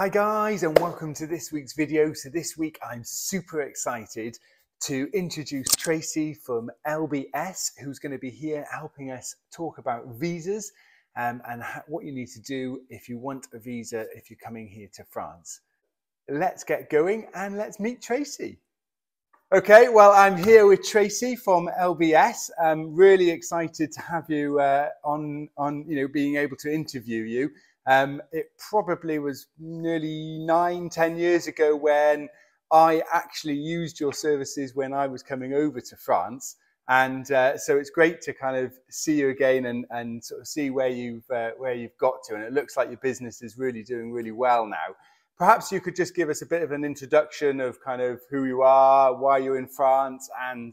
Hi guys, and welcome to this week's video. So this week I'm super excited to introduce Tracy from LBS, who's going to be here helping us talk about visas and what you need to do if you want a visa if you're coming here to France. Let's get going and let's meet Tracy. Okay, well, I'm here with Tracy from LBS. I'm really excited to have you on being able to interview you. It probably was nearly 9-10 years ago when I actually used your services when I was coming over to France. And so it's great to kind of see you again and sort of see where you've got to. And it looks like your business is really doing really well now. Perhaps you could just give us a bit of an introduction of kind of who you are, why you're in France, and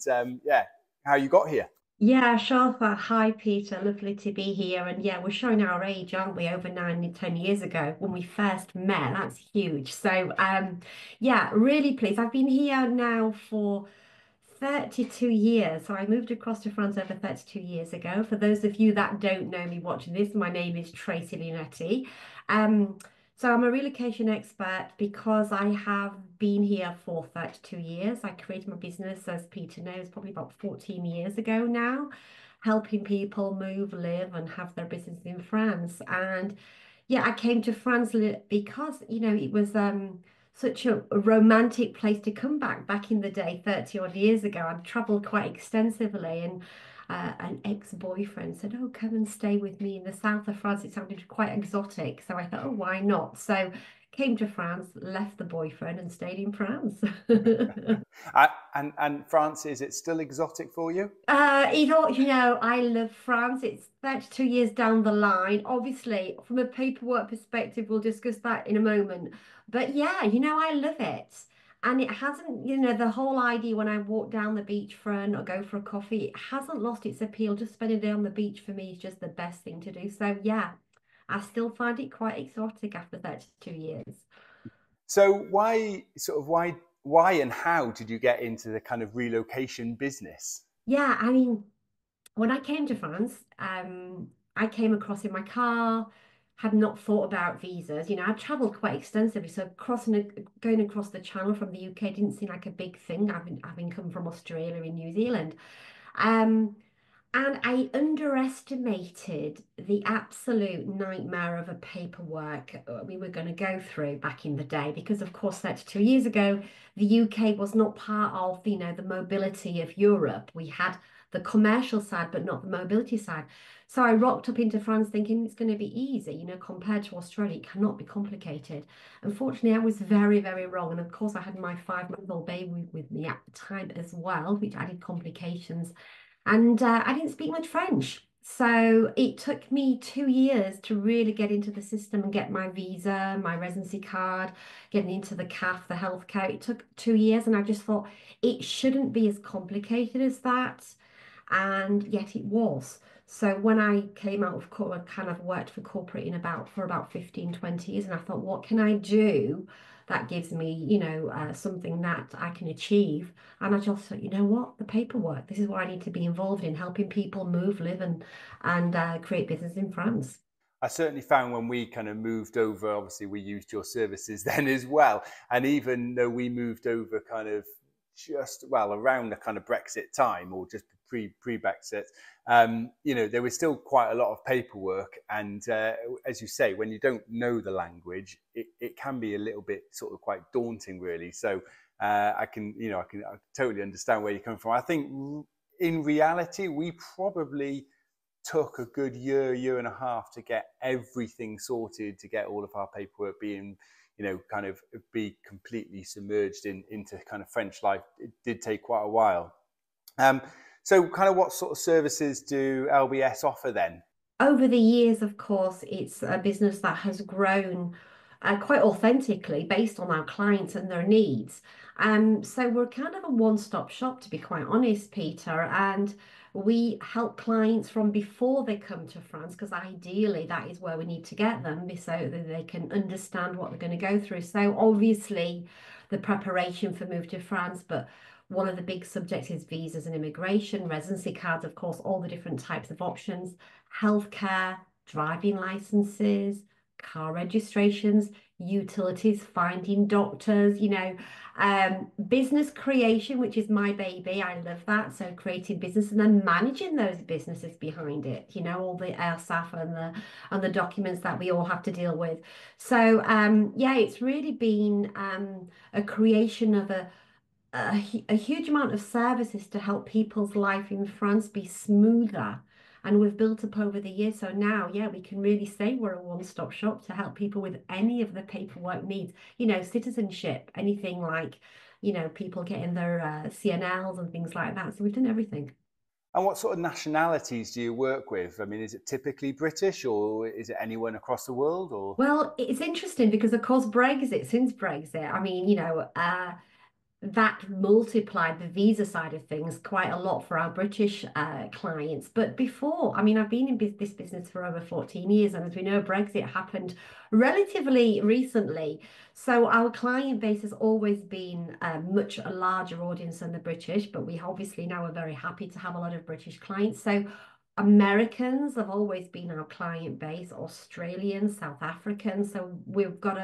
how you got here. Yeah, sure. Hi, Peter. Lovely to be here. And yeah, we're showing our age, aren't we? Over 9, 10 years ago when we first met. That's huge. So, yeah, really pleased. I've been here now for 32 years. So I moved across to France over 32 years ago. For those of you that don't know me watching this, my name is Tracy Lunetti. Um, so I'm a relocation expert because I have been here for 32 years. I created my business, as Peter knows, probably about 14 years ago now, helping people move, live, and have their business in France. And yeah, I came to France because, it was such a romantic place to come back in the day, 30 odd years ago. I'd traveled quite extensively, and an ex-boyfriend said, "Oh, come and stay with me in the south of France." It sounded quite exotic. So I thought, oh, why not? So came to France, left the boyfriend, and stayed in France. And France, is it still exotic for you? I love France. It's 32 years down the line. Obviously, from a paperwork perspective, we'll discuss that in a moment. But yeah, I love it. And it hasn't, the whole idea when I walk down the beachfront or go for a coffee, it hasn't lost its appeal. Just spending a day on the beach for me is just the best thing to do. So yeah, I still find it quite exotic after 32 years. So why and how did you get into the kind of relocation business? Yeah, I mean, when I came to France, I came across in my car, had not thought about visas. I'd traveled quite extensively, so going across the channel from the UK didn't seem like a big thing, having come from Australia and New Zealand. Um, and I underestimated the absolute nightmare of a paperwork we were going to go through back in the day, because of course 32 years ago, the UK was not part of, the mobility of Europe. We had the commercial side, but not the mobility side. So I rocked up into France thinking it's going to be easy, compared to Australia, it cannot be complicated. Unfortunately, I was very, very wrong. And of course, I had my 5-month-old baby with me at the time as well, which added complications. And I didn't speak much French. So it took me 2 years to really get into the system and get my visa, my residency card, getting into the CAF, the healthcare. It took 2 years, and I just thought it shouldn't be as complicated as that. And yet it was. So when I came out of I kind of worked for corporate for about 15, 20 years, and I thought, what can I do that gives me, something that I can achieve? And I just thought, you know what, the paperwork. This is what I need to be involved in, helping people move, live, and create business in France. I certainly found when we kind of moved over, obviously we used your services then as well. And even though we moved over kind of around the kind of Brexit time or just pre-Brexit, there was still quite a lot of paperwork. And as you say, when you don't know the language, it can be a little bit sort of quite daunting, really. So I totally understand where you're coming from. I think in reality, we probably took a good year and a half to get everything sorted, to get all of our paperwork being, kind of be completely submerged into kind of French life. It did take quite a while. So kind of what sort of services do LBS offer then? Over the years, of course, it's a business that has grown quite authentically based on our clients and their needs. So we're kind of a one-stop shop, to be quite honest, Peter. And we help clients from before they come to France, because ideally that is where we need to get them so that they can understand what they're going to go through. So obviously, the preparation for move to France, but one of the big subjects is visas and immigration, residency cards, of course, all the different types of options, healthcare, driving licenses, car registrations, utilities, finding doctors, business creation, which is my baby. I love that. So creating business and then managing those businesses behind it, all the LSAF and the documents that we all have to deal with. So yeah, it's really been a creation of a huge amount of services to help people's life in France be smoother. And we've built up over the years. So now, yeah, we can really say we're a one-stop shop to help people with any of the paperwork needs, citizenship, anything like, people getting their CNLs and things like that. So we've done everything. And what sort of nationalities do you work with? I mean, is it typically British or is it anyone across the world or? Well, it's interesting because, of course, since Brexit, I mean, that multiplied the visa side of things quite a lot for our British clients. But before, I mean, I've been in this business for over 14 years, and as we know, Brexit happened relatively recently. So our client base has always been much a larger audience than the British, but we obviously now are very happy to have a lot of British clients. So Americans have always been our client base, Australians, South Africans. So we've got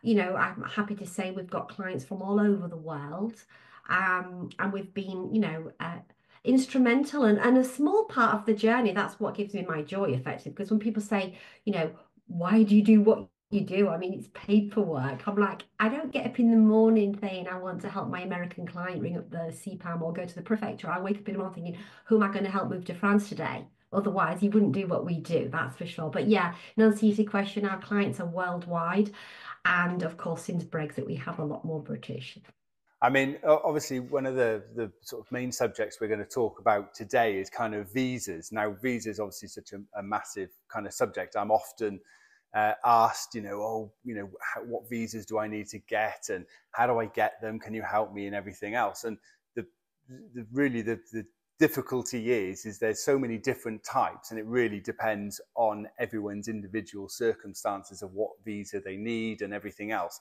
I'm happy to say we've got clients from all over the world. And we've been, instrumental and a small part of the journey. That's what gives me my joy, effectively. Because when people say, why do you do what you do? I mean, it's paperwork. I'm like, I don't get up in the morning saying I want to help my American client ring up the CPAM or go to the prefecture. I wake up in the morning thinking, who am I going to help move to France today? Otherwise, you wouldn't do what we do, that's for sure. But yeah, in answer to your question, our clients are worldwide. And of course, since Brexit, we have a lot more British. I mean, obviously, one of the sort of main subjects we're going to talk about today is kind of visas. Now, visas obviously such a massive kind of subject. I'm often asked, what visas do I need to get, and how do I get them? Can you help me, and everything else? And the difficulty is there's so many different types, and it really depends on everyone's individual circumstances of what visa they need and everything else.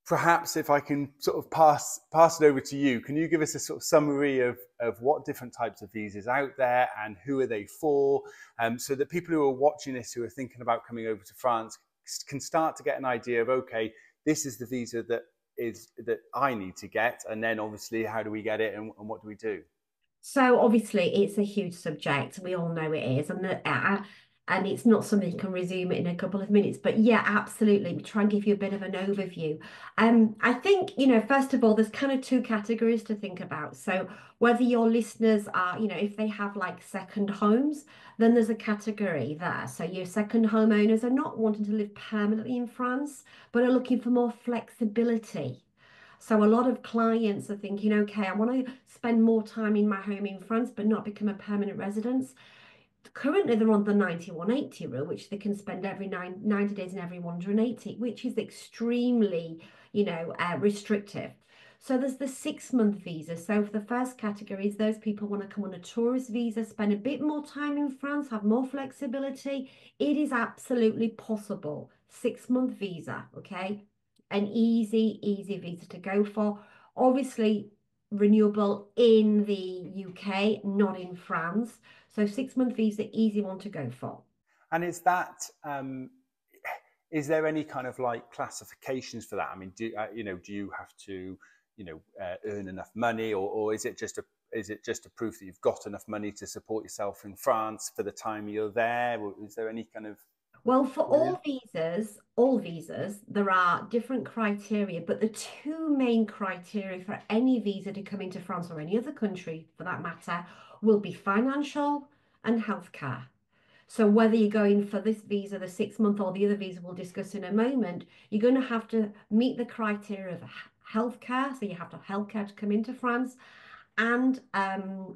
Perhaps if I can sort of pass it over to you, can you give us a sort of summary of what different types of visas out there and who are they for, so that people who are watching this, who are thinking about coming over to France, can start to get an idea of, okay, this is the visa that I need to get, and then obviously how do we get it and what do we do? So obviously, it's a huge subject. We all know it is, and it's not something you can resume it in a couple of minutes. But yeah, absolutely. Try and give you a bit of an overview. I think, first of all, there's kind of two categories to think about. So whether your listeners are, if they have like second homes, then there's a category there. So your second homeowners are not wanting to live permanently in France, but are looking for more flexibility. So a lot of clients are thinking, okay, I want to spend more time in my home in France, but not become a permanent residence. Currently, they're on the 9180 rule, which they can spend every 90 days in every 180, which is extremely, restrictive. So there's the 6-month visa. So for the first category is those people want to come on a tourist visa, spend a bit more time in France, have more flexibility. It is absolutely possible. 6-month visa, okay? An easy visa to go for. Obviously, renewable in the UK, not in France. So 6-month visa, easy one to go for. And is there any kind of like classifications for that? I mean, do you have to earn enough money, or is it just a proof that you've got enough money to support yourself in France for the time you're there? Or is there any kind of? Well, for all visas, there are different criteria, but the two main criteria for any visa to come into France or any other country for that matter will be financial and healthcare. So whether you're going for this visa, the 6-month, or the other visa we'll discuss in a moment, you're going to have to meet the criteria of healthcare. So you have to have healthcare to come into France and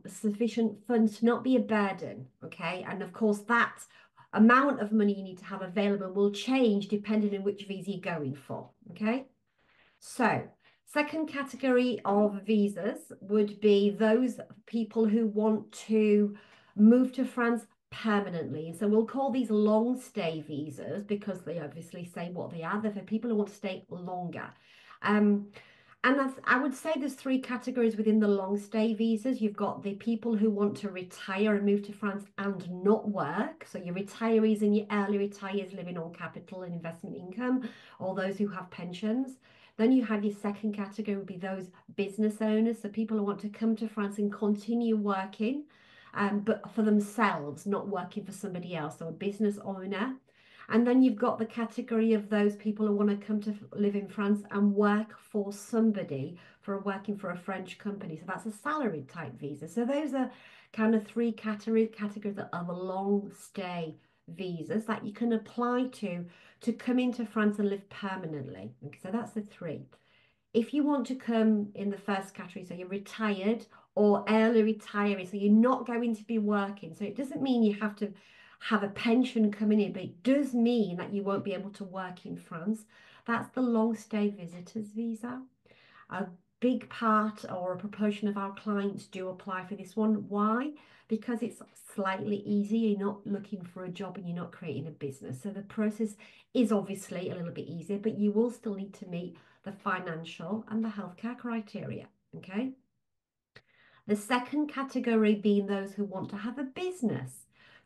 sufficient funds to not be a burden. Okay. And of course, that amount of money you need to have available will change depending on which visa you're going for. Okay. So, second category of visas would be those people who want to move to France permanently. So we'll call these long stay visas because they obviously say what they are. They're for people who want to stay longer. Um, And I would say there's three categories within the long stay visas. You've got the people who want to retire and move to France and not work. So your retirees and your early retires living on capital and investment income, or those who have pensions. Then you have your second category would be those business owners. So people who want to come to France and continue working, but for themselves, not working for somebody else. So a business owner. And then you've got the category of those people who want to come to live in France and work for somebody, for working for a French company. So that's a salaried type visa. So those are kind of three categories of long stay visas that you can apply to come into France and live permanently. Okay, so that's the three. If you want to come in the first category, so you're retired or early retiree, so you're not going to be working. So it doesn't mean you have to have a pension coming in, but it does mean that you won't be able to work in France. That's the long stay visitors visa. A big part or a proportion of our clients do apply for this one. Why? Because it's slightly easier. You're not looking for a job and you're not creating a business. So the process is obviously a little bit easier, but you will still need to meet the financial and the healthcare criteria. Okay. The second category being those who want to have a business.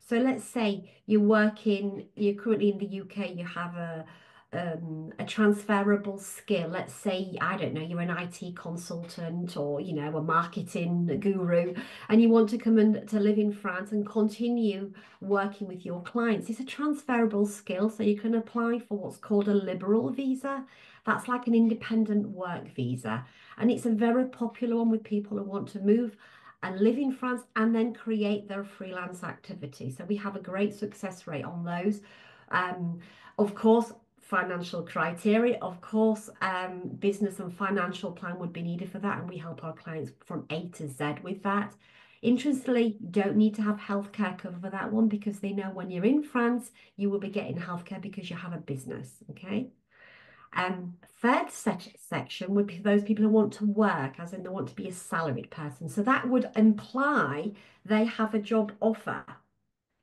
So let's say you're currently in the UK, you have a transferable skill. Let's say, I don't know, you're an IT consultant or, you know, a marketing guru, and you want to come and to live in France and continue working with your clients. It's a transferable skill, so you can apply for what's called a liberal visa. That's like an independent work visa. And it's a very popular one with people who want to move and live in France and then create their freelance activity. So we have a great success rate on those. Of course, financial criteria, of course, business and financial plan would be needed for that. And we help our clients from A to Z with that. Interestingly, you don't need to have healthcare cover for that one because they know when you're in France, you will be getting healthcare because you have a business. Okay. Third section would be those people who want to work, as in they want to be a salaried person. So that would imply they have a job offer.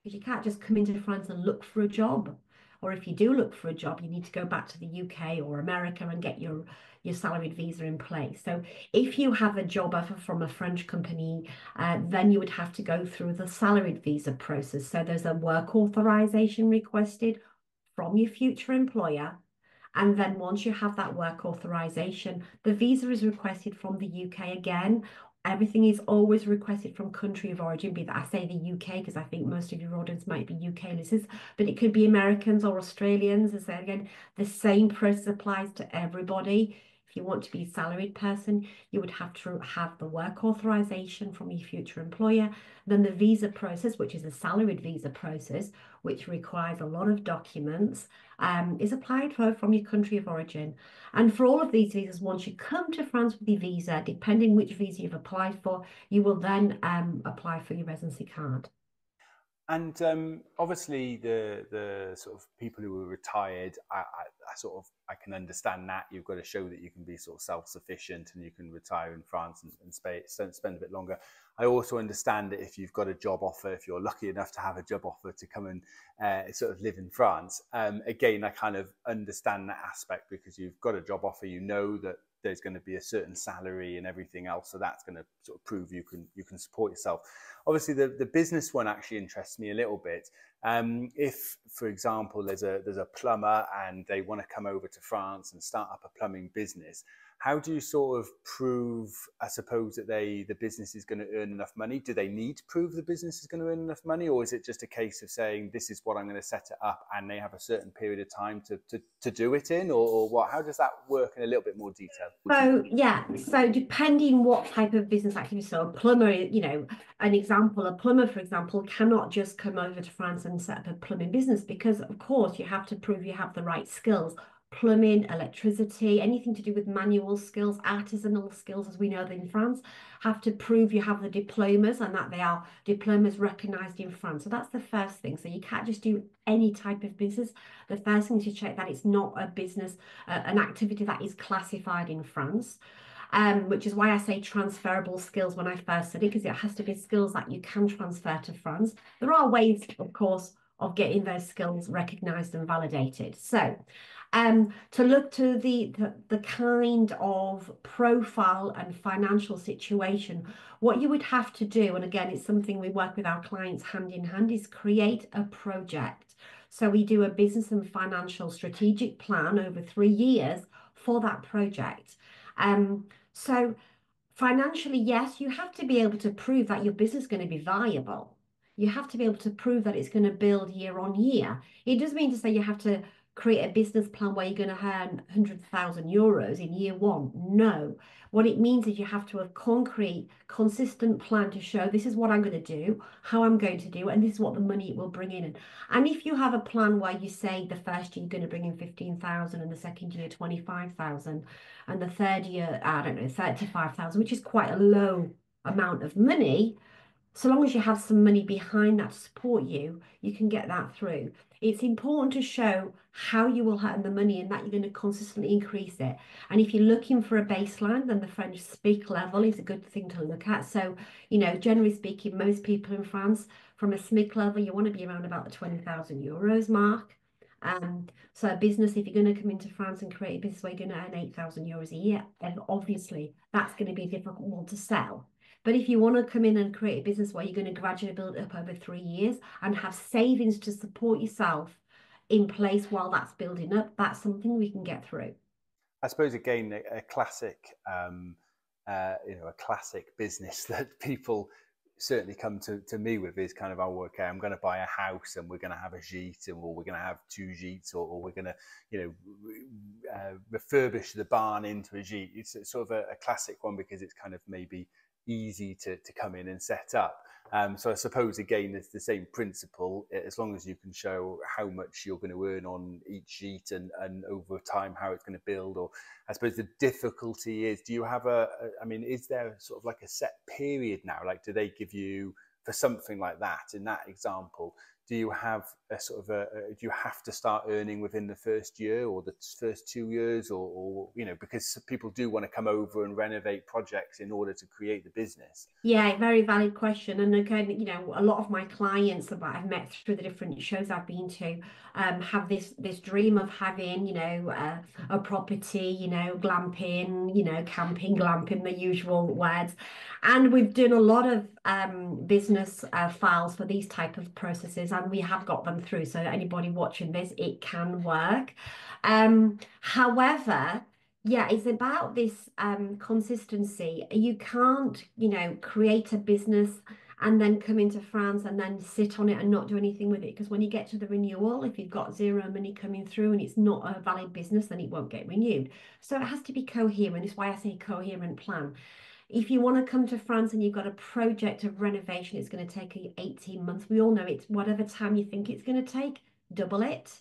Because you can't just come into France and look for a job. Or if you do look for a job, you need to go back to the UK or America and get your salaried visa in place. So if you have a job offer from a French company, then you would have to go through the salaried visa process. So there's a work authorization requested from your future employer. And then once you have that work authorization, the visa is requested from the UK again. Everything is always requested from country of origin, be that I say the UK because I think most of your audience might be UK listeners, but it could be Americans or Australians. As I said again, the same process applies to everybody. If you want to be a salaried person, you would have to have the work authorization from your future employer. Then the visa process, which is a salaried visa process, which requires a lot of documents, is applied for from your country of origin. And for all of these visas, once you come to France with your visa, depending which visa you've applied for, you will then apply for your residency card. And obviously, the sort of people who are retired, I can understand that you've got to show that you can be sort of self-sufficient and you can retire in France and spend a bit longer. I also understand that if you've got a job offer, if you're lucky enough to have a job offer to come and sort of live in France, again, I kind of understand that aspect because you've got a job offer, you know that there's going to be a certain salary and everything else, so that's going to sort of prove you can support yourself. Obviously, the business one actually interests me a little bit. If, for example, there's a plumber and they want to come over to France and start up a plumbing business, how do you sort of prove, I suppose, that the business is going to earn enough money? Do they need to prove the business is going to earn enough money, or is it just a case of saying this is what I'm going to set it up and they have a certain period of time to do it in, or what? How does that work in a little bit more detail? So yeah, so depending what type of business activity, so a plumber, you know, an example, a plumber, for example, cannot just come over to France and set up a plumbing business because, of course, you have to prove you have the right skills. Plumbing, electricity, anything to do with manual skills, artisanal skills, as we know in France, have to prove you have the diplomas and that they are diplomas recognized in France. So that's the first thing. So you can't just do any type of business. The first thing to check that it's not a business, an activity that is classified in France. Which is why I say transferable skills when I first said it, because it has to be skills that you can transfer to France. There are ways, of course, of getting those skills recognized and validated. So To look to the kind of profile and financial situation, what you would have to do, and again, it's something we work with our clients hand in hand, is create a project. So we do a business and financial strategic plan over 3 years for that project. So financially, yes, you have to be able to prove that your business is going to be viable. You have to be able to prove that it's going to build year on year. It doesn't mean to say you have to create a business plan where you're going to earn 100,000 euros in year one. No. What it means is you have to have a concrete, consistent plan to show this is what I'm going to do, how I'm going to do it, and this is what the money it will bring in. And if you have a plan where you say the first year you're going to bring in 15,000 and the second year 25,000, and the third year, I don't know, 35,000, which is quite a low amount of money. So long as you have some money behind that to support you, you can get that through. It's important to show how you will earn the money and that you're going to consistently increase it. And if you're looking for a baseline, then the French speak level is a good thing to look at. So, generally speaking, most people in France, from a SMIC level, you want to be around about the 20,000 euros mark. So a business, if you're going to come into France and create a business where you're going to earn 8,000 euros a year, then obviously that's going to be a difficult one to sell. But if you want to come in and create a business where you're going to gradually build it up over 3 years and have savings to support yourself in place while that's building up, that's something we can get through. I suppose again a classic, a classic business that people certainly come to me with is kind of, oh, okay, I'm going to buy a house and we're going to have a gîte, or we're going to have two gîtes, or we're going to, refurbish the barn into a gîte. It's sort of a classic one because it's kind of maybe easy to come in and set up. So I suppose, again, it's the same principle. As long as you can show how much you're going to earn on each gîte and over time how it's going to build, or I suppose the difficulty is, do you have is there sort of like a set period now? Like, do they give you, for something like that, in that example, do you have a sort of do you have to start earning within the first year or the first 2 years, or because people do want to come over and renovate projects in order to create the business? Yeah, very valid question. And again, a lot of my clients that I've met through the different shows I've been to have this dream of having, a property, glamping, camping, glamping, the usual words. And we've done a lot of business files for these type of processes, and we have got them through. So anybody watching this, it can work. However, yeah, it's about this consistency. You can't, create a business and then come into France and then sit on it and not do anything with it. Because when you get to the renewal, if you've got zero money coming through and it's not a valid business, then it won't get renewed. So it has to be coherent. It's why I say coherent plan. If you want to come to France and you've got a project of renovation, it's going to take 18 months. We all know it's whatever time you think it's going to take, double it.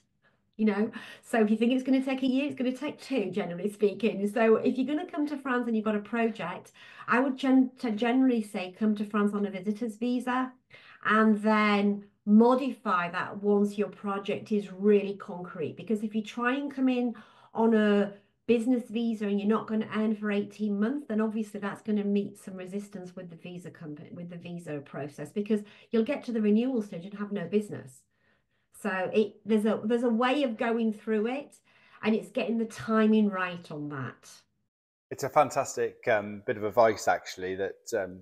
So if you think it's going to take a year, it's going to take two, generally speaking. So if you're going to come to France and you've got a project, I would generally say come to France on a visitor's visa and then modify that once your project is really concrete. Because if you try and come in on a business visa and you're not going to earn for 18 months, then obviously that's going to meet some resistance with the visa company, with the visa process, because you'll get to the renewal stage and have no business. So there's a way of going through it, and it's getting the timing right on that. It's a fantastic bit of advice, actually, that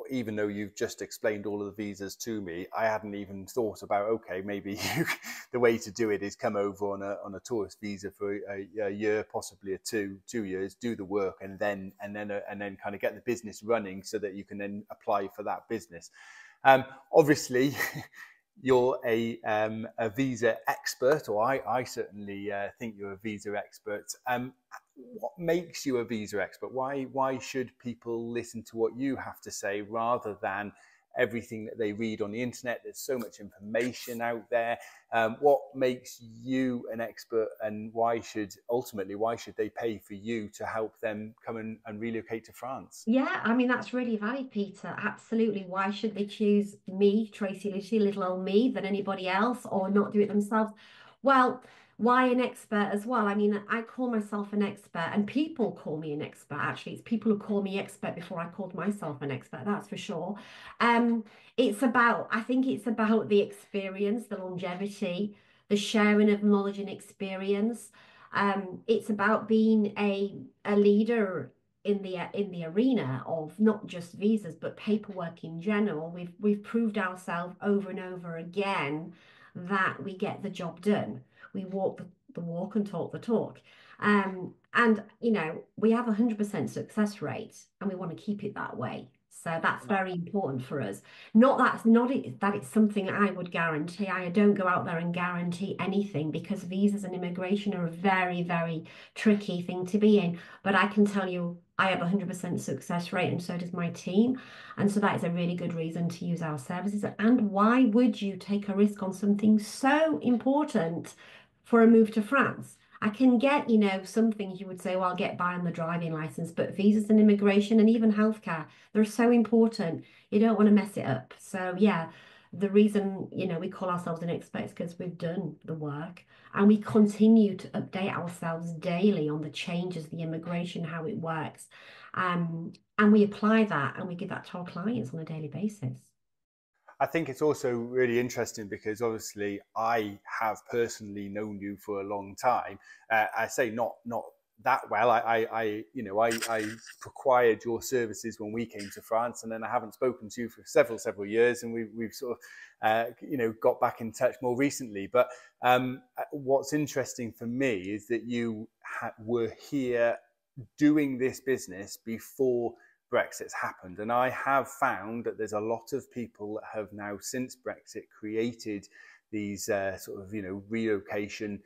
even though you've just explained all of the visas to me, I hadn't even thought about, okay, maybe the way to do it is come over on a tourist visa for a year, possibly a 2 years, do the work, and then kind of get the business running so that you can then apply for that business. Obviously, you're a visa expert, or I certainly think you're a visa expert. What makes you a visa expert? Why should people listen to what you have to say rather than everything that they read on the internet? There's so much information out there. What makes you an expert, and why should they pay for you to help them come and relocate to France? Yeah, I mean, that's really valid, Peter. Absolutely. Why should they choose me, Tracy Litty, little old me, than anybody else, or not do it themselves? Well, why an expert as well? I mean, I call myself an expert, and people call me an expert. Actually, it's people who call me expert before I called myself an expert, that's for sure. I think it's about the experience, the longevity, the sharing of knowledge and experience. It's about being a leader in the arena of not just visas but paperwork in general. We've proved ourselves over and over again that we get the job done. We walk the walk and talk the talk. And you know, we have 100% success rate and we want to keep it that way. So that's very important for us. Not that's not it, that it's something I would guarantee. I don't go out there and guarantee anything because visas and immigration are a very, very tricky thing to be in. But I can tell you I have 100% success rate and so does my team. And so that is a really good reason to use our services. And why would you take a risk on something so important for a move to France? I can get, you know, some things you would say, well, I'll get by on the driving license, but visas and immigration and even healthcare, they're so important. You don't want to mess it up. So yeah, the reason, you know, we call ourselves an expert is because we've done the work and we continue to update ourselves daily on the changes, the immigration, how it works. And we apply that and we give that to our clients on a daily basis. I think it's also really interesting because obviously I have personally known you for a long time. I say not that well. I acquired your services when we came to France, and then I haven't spoken to you for several years, and we've sort of got back in touch more recently. But what's interesting for me is that you were here doing this business before Brexit's happened. And I have found that there's a lot of people that have now, since Brexit, created these relocation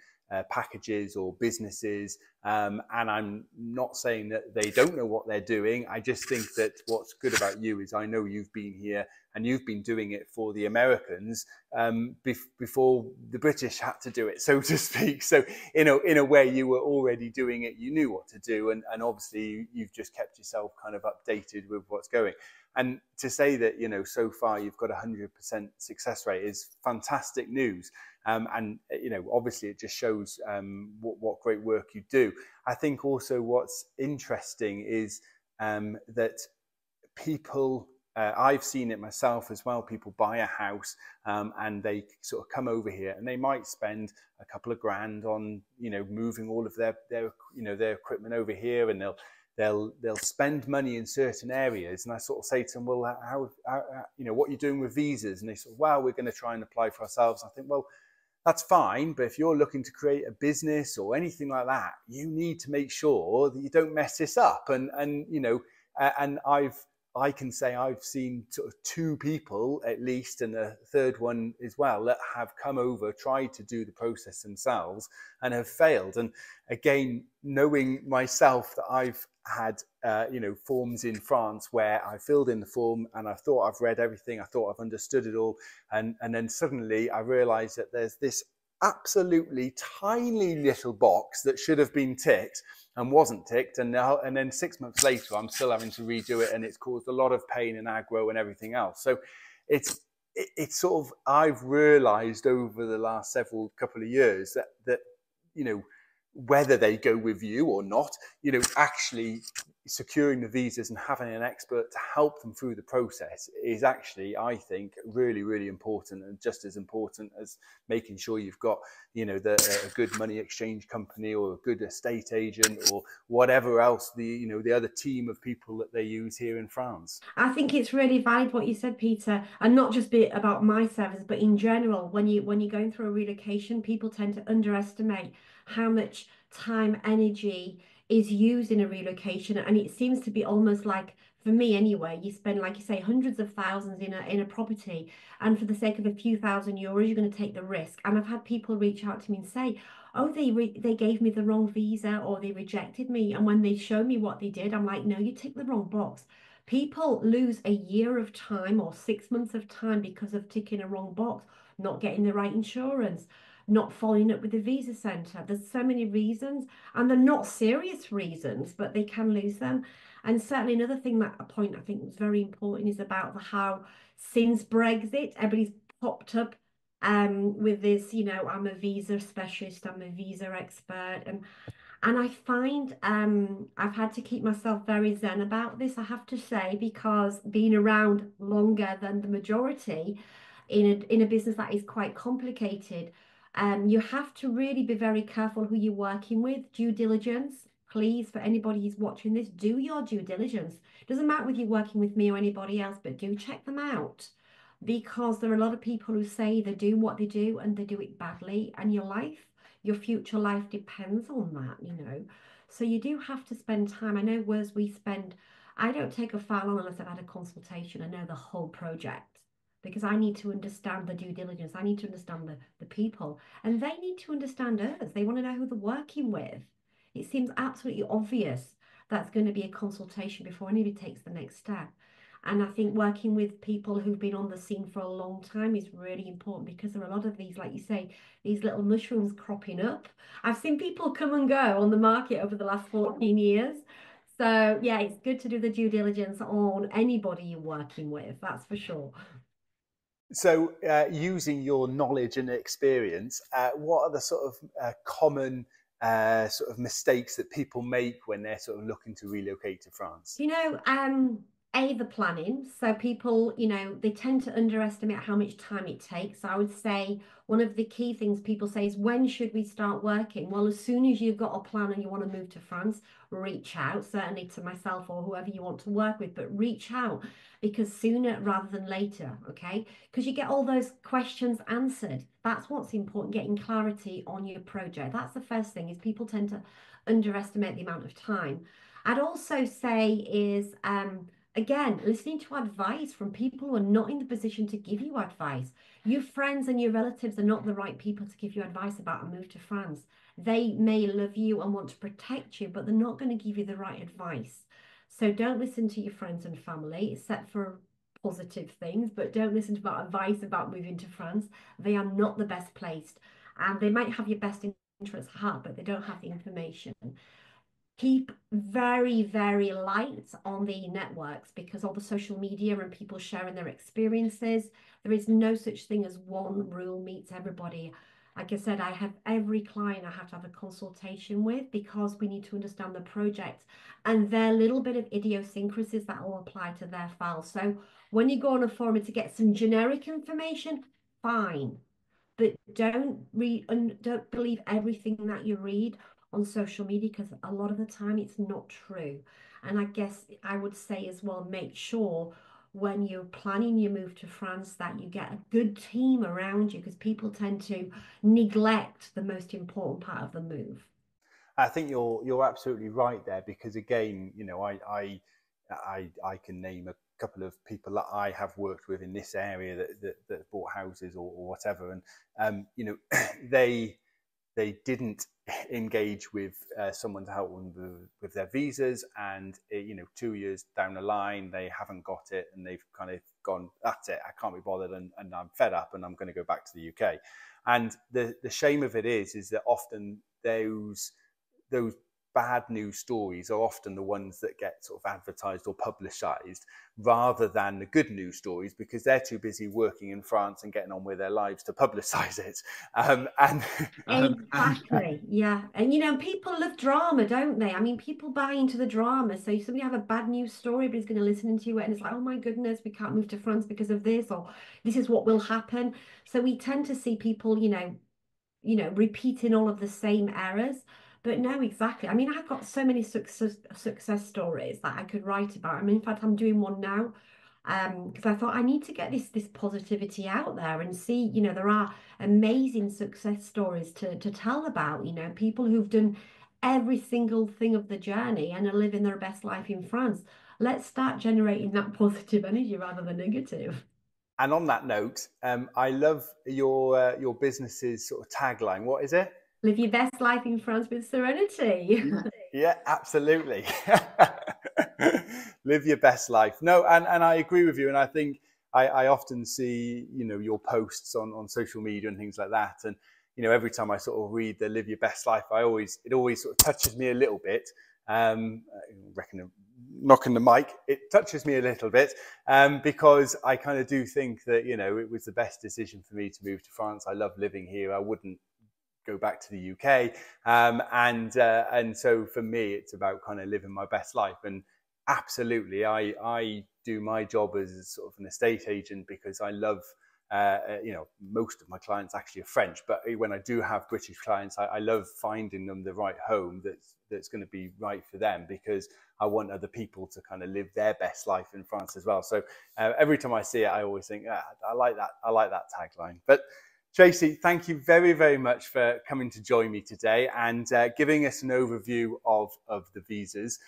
packages or businesses. And I'm not saying that they don't know what they're doing. I just think that what's good about you is I know you've been here and you've been doing it for the Americans before the British had to do it, so to speak. So in a way, you were already doing it. You knew what to do, and obviously you've just kept yourself kind of updated with what's going. And to say that so far you've got 100% success rate is fantastic news. And obviously it just shows what great work you do. I think also what's interesting is that people, I've seen it myself as well, people buy a house and they sort of come over here and they might spend a couple of grand on moving all of their equipment over here, and they'll spend money in certain areas. And I sort of say to them, well, how what are you doing with visas? And they sort of, well, we're going to try and apply for ourselves. I think, well, that's fine, but if you're looking to create a business or anything like that, you need to make sure that you don't mess this up. And I can say I've seen sort of 2 people at least, and a third one as well, that have come over, tried to do the process themselves and have failed. And again, knowing myself that I've had forms in France where I filled in the form and I thought I've read everything, I thought I've understood it all, and then suddenly I realized that there's this absolutely tiny little box that should have been ticked and wasn't ticked, and then 6 months later I'm still having to redo it, and it's caused a lot of pain and aggro and everything else. So it's sort of, I've realized over the last couple of years that whether they go with you or not, actually securing the visas and having an expert to help them through the process is actually, I think, really, really important, and just as important as making sure you've got, a good money exchange company or a good estate agent or whatever else the other team of people that they use here in France. I think it's really valid what you said, Peter, and not just be about my service, but in general, when you're going through a relocation, people tend to underestimate how much time, energy is used in a relocation, and it seems to be almost like, for me anyway, you spend, like you say, hundreds of thousands in a property, and for the sake of a few €1,000, you're going to take the risk. And I've had people reach out to me and say, oh, they gave me the wrong visa or they rejected me, and when they show me what they did, I'm like, no, you ticked the wrong box. People lose a year of time or 6 months of time because of ticking a wrong box, not getting the right insurance, not following up with the visa center. There's so many reasons, and they're not serious reasons, but they can lose them. And certainly another thing, that a point I think was very important, is about how since Brexit, everybody's popped up with this, I'm a visa specialist, I'm a visa expert, and I find I've had to keep myself very zen about this, I have to say, because being around longer than the majority in a business that is quite complicated, You have to really be very careful who you're working with. Due diligence, please, for anybody who's watching this, do your due diligence. Doesn't matter whether you're working with me or anybody else, but do check them out because there are a lot of people who say they do what they do and they do it badly, and your life, your future life depends on that, you know. So you do have to spend time. I know whereas we spend, I don't take a file on unless I've had a consultation. I know the whole project because I need to understand the due diligence. I need to understand the people, and they need to understand us. They want to know who they're working with. It seems absolutely obvious that's going to be a consultation before anybody takes the next step. And I think working with people who've been on the scene for a long time is really important because there are a lot of these, like you say, these little mushrooms cropping up. I've seen people come and go on the market over the last 14 years. So yeah, it's good to do the due diligence on anybody you're working with, that's for sure. So, using your knowledge and experience, what are the sort of common sort of mistakes that people make when they're sort of looking to relocate to France? You know, the planning. So people, you know, they tend to underestimate how much time it takes. I would say one of the key things people say is when should we start working? Well, as soon as you've got a plan and you want to move to France, reach out, certainly to myself or whoever you want to work with, but reach out because sooner rather than later, okay? Because you get all those questions answered. That's what's important, getting clarity on your project. That's the first thing is people tend to underestimate the amount of time. I'd also say is again, listening to advice from people who are not in the position to give you advice. Your friends and your relatives are not the right people to give you advice about a move to France. They may love you and want to protect you, but they're not going to give you the right advice. So don't listen to your friends and family, except for positive things, but don't listen to about advice about moving to France. They are not the best placed, and they might have your best interests at heart, but they don't have the information. Keep very, very light on the networks because all the social media and people sharing their experiences, there is no such thing as one rule meets everybody. Like I said, I have every client I have to have a consultation with because we need to understand the project and their little bit of idiosyncrasies that will apply to their file. So when you go on a forum to get some generic information, fine, but don't believe everything that you read on social media because a lot of the time it's not true. And I guess I would say as well, make sure when you're planning your move to France that you get a good team around you because people tend to neglect the most important part of the move. I think you're absolutely right there because again, you know, I can name a couple of people that I have worked with in this area that bought houses or whatever, and you know, they didn't engage with someone to help them with their visas, and you know, 2 years down the line they haven't got it, and they've kind of gone, that's it, I can't be bothered, and I'm fed up, and I'm going to go back to the UK. And the shame of it is that often those bad news stories are often the ones that get sort of advertised or publicized rather than the good news stories because they're too busy working in France and getting on with their lives to publicize it. And Exactly. Yeah. And you know, people love drama, don't they? I mean, people buy into the drama. So if somebody have a bad news story, but he's going to listen to it and it's like, oh my goodness, we can't move to France because of this, or this is what will happen. So we tend to see people, repeating all of the same errors. But no, exactly. I mean, I've got so many success stories that I could write about. I mean, in fact, I'm doing one now because I thought I need to get this positivity out there and see, there are amazing success stories to tell about, people who've done every single thing of the journey and are living their best life in France. Let's start generating that positive energy rather than negative. and on that note, I love your business's sort of tagline. What is it? Live your best life in France with serenity. Yeah, absolutely. Live your best life. No, and I agree with you. And I think I often see, you know, your posts on social media and things like that. And, you know, every time I sort of read the live your best life, it always sort of touches me a little bit. I reckon knocking the mic, it touches me a little bit because I kind of do think that, you know, it was the best decision for me to move to France. I love living here. I wouldn't go back to the UK. And so for me, it's about kind of living my best life. And absolutely, I do my job as sort of an estate agent because I love you know, most of my clients actually are French, but when I do have British clients, I love finding them the right home that's going to be right for them, because I want other people to kind of live their best life in France as well. So every time I see it, I always think, I like that tagline. But Tracy, thank you very, very much for coming to join me today and giving us an overview of the visas.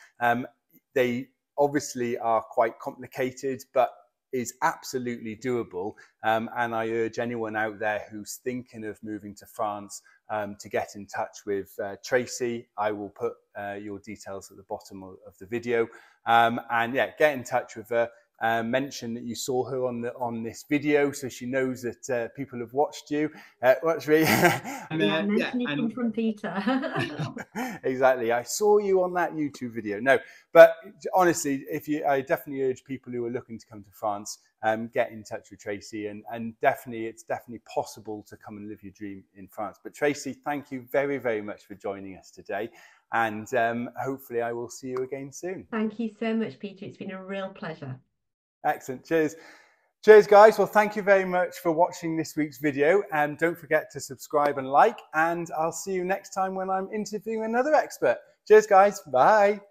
They obviously are quite complicated, but is absolutely doable. And I urge anyone out there who's thinking of moving to France to get in touch with Tracy. I will put your details at the bottom of the video. And yeah, get in touch with her. Mention that you saw her on this video, so she knows that people have watched you. Watch me. Mention you come from Peter. Exactly. I saw you on that YouTube video. No, but honestly, I definitely urge people who are looking to come to France, get in touch with Tracy, and it's definitely possible to come and live your dream in France. But Tracy, thank you very, very much for joining us today, and hopefully I will see you again soon. Thank you so much, Peter. It's been a real pleasure. Excellent. Cheers. Cheers, guys. Well, thank you very much for watching this week's video, and don't forget to subscribe and like, and I'll see you next time when I'm interviewing another expert. Cheers, guys. Bye.